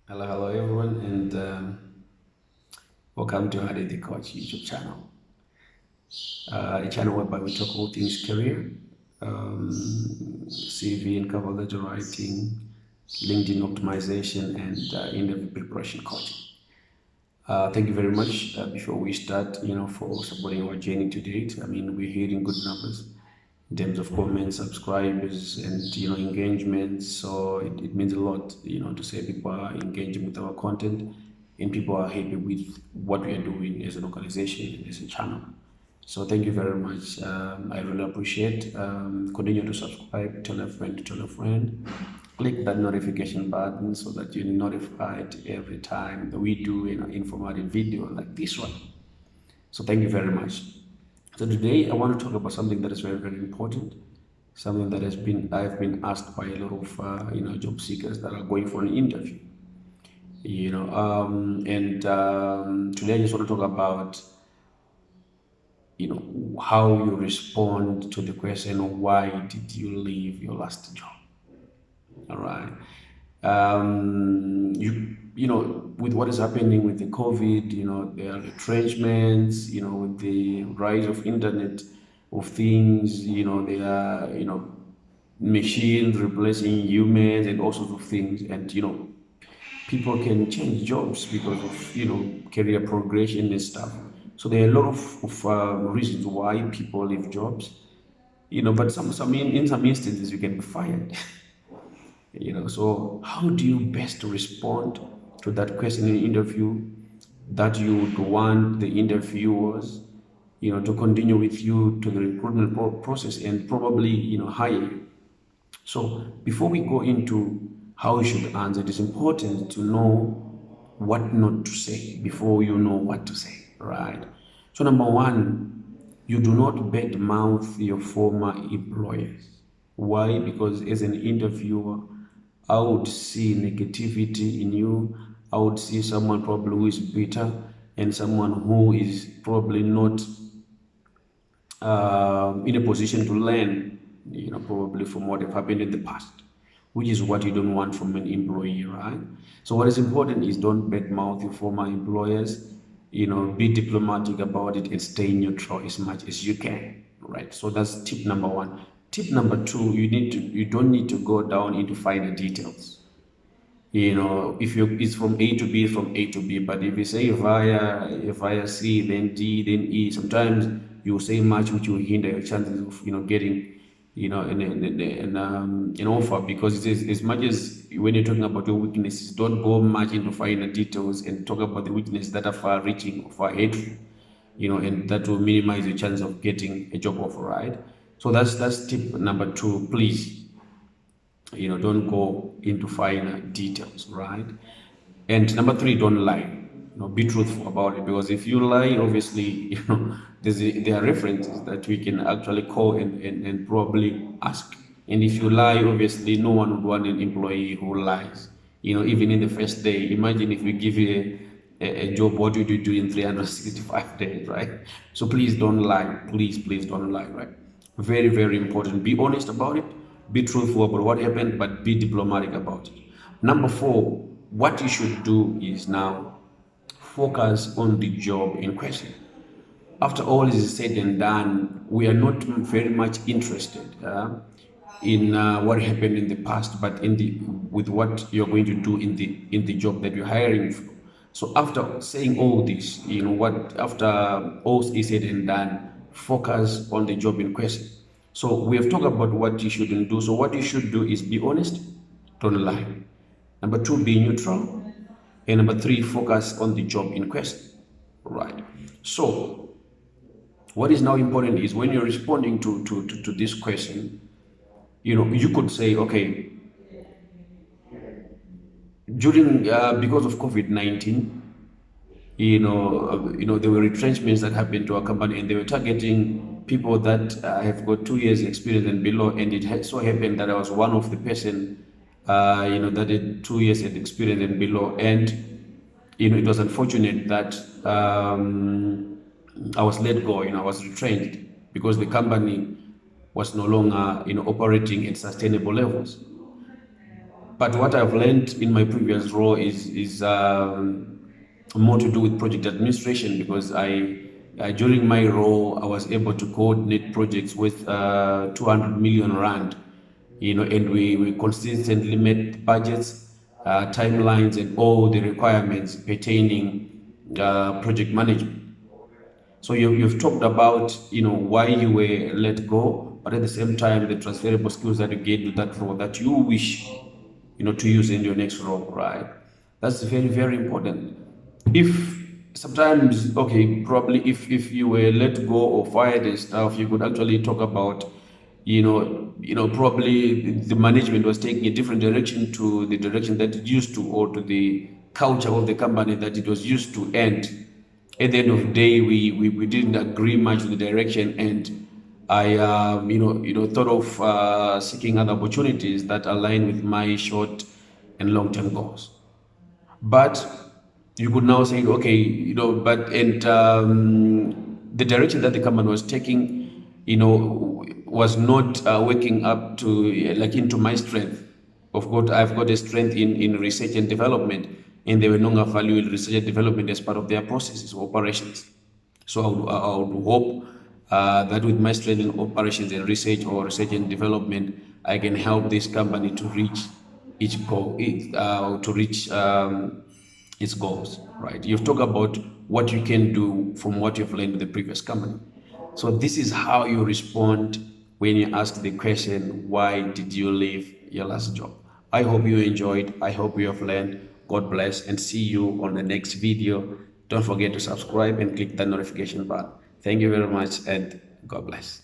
Hello, everyone, and welcome to Hadi the Coach YouTube channel. A channel whereby we talk all things career, CV and cover letter writing, LinkedIn optimization, and interview preparation coaching. Thank you very much. Before we start, for supporting our journey to date. I mean, we're hitting good numbers in terms of comments, subscribers, and engagement. So it means a lot, to say people are engaging with our content and people are happy with what we are doing as an organization, as a channel. So thank you very much. I really appreciate. Continue to subscribe, tell a friend to tell a friend. Click that notification button so that you're notified every time that we do an informative video like this one. So thank you very much. So today I want to talk about something that is very, very important. Something that I've been asked by a lot of job seekers that are going for an interview. And today I just want to talk about how you respond to the question, why did you leave your last job? All right. With what is happening with the COVID, there are retrenchments, with the rise of internet of things, there are, machines replacing humans and all sorts of things. And, people can change jobs because of, career progression and stuff. So there are a lot of reasons why people leave jobs, but in some instances you can be fired. So how do you best respond to that question in the interview that you would want the interviewers, to continue with you to the recruitment process and probably, hire you? So before we go into how you should answer, it is important to know what not to say before you know what to say, right? So number one, you do not badmouth your former employers. Why? Because as an interviewer, I would see negativity in you. I would see someone probably who is bitter and someone who is probably not in a position to learn, probably from what have happened in the past, which is what you don't want from an employee, right? So what is important is don't badmouth your former employers, be diplomatic about it and stay neutral as much as you can, right? So that's tip number one. Tip number two, you don't need to go down into finer details. If it's from A to B, from A to B, but if you say via C, then D, then E, sometimes you say much which will hinder your chances of getting an offer, because it is, as much as when you're talking about your weaknesses, don't go much into finer details and talk about the weaknesses that are far reaching or far hateful, and that will minimize your chance of getting a job offer, right? So that's tip number two. Please, don't go into finer details, right? And number three, don't lie. Be truthful about it, because if you lie, obviously, there are references that we can actually call and probably ask. And if you lie, obviously, no one would want an employee who lies. Even in the first day, imagine if we give you a job, what would you do in 365 days, right? So please don't lie. Please don't lie, right? Very, very important. Be honest about it. Be truthful about what happened, but be diplomatic about it. Number four, what you should do is now focus on the job in question. After all is said and done, we are not very much interested in what happened in the past, but with what you're going to do in the job that you're hiring for. So after saying all this, after all is said and done, focus on the job in question. So we have talked about what you shouldn't do. So what you should do is be honest, don't lie. Number two, be neutral. And number three, focus on the job in question. Right. So what is now important is when you're responding to this question, you could say, okay, during because of COVID-19, there were retrenchments that happened to our company, and they were targeting people that have got 2 years experience and below. And it had so happened that I was one of the person, that had 2 years experience and below. And, it was unfortunate that I was let go, I was retrenched because the company was no longer, operating at sustainable levels. But what I've learned in my previous role is more to do with project administration, because I during my role I was able to coordinate projects with 200 million rand, and we consistently met budgets, timelines, and all the requirements pertaining project management. So you've talked about why you were let go, but at the same time the transferable skills that you gained with that role that you wish to use in your next role, right? That's very, very important. If sometimes, okay, probably if you were let go or fired and stuff, you could actually talk about, probably the management was taking a different direction to the direction that it used to, or to the culture of the company that it was used to. And at the end of the day, we didn't agree much with the direction, and I thought of seeking other opportunities that align with my short and long-term goals. But you could now say, okay, the direction that the company was taking, was not working up to into my strength. Of course, I've got a strength in research and development, and they were no longer valuing research and development as part of their processes or operations. So I would hope that with my strength in operations and research, or research and development, I can help this company to reach its goal, its goals, right? You've talked about what you can do from what you've learned with the previous company. So this is how you respond when you ask the question, why did you leave your last job? I hope you enjoyed. I hope you have learned. God bless, and see you on the next video. Don't forget to subscribe and click the notification button. Thank you very much, and God bless.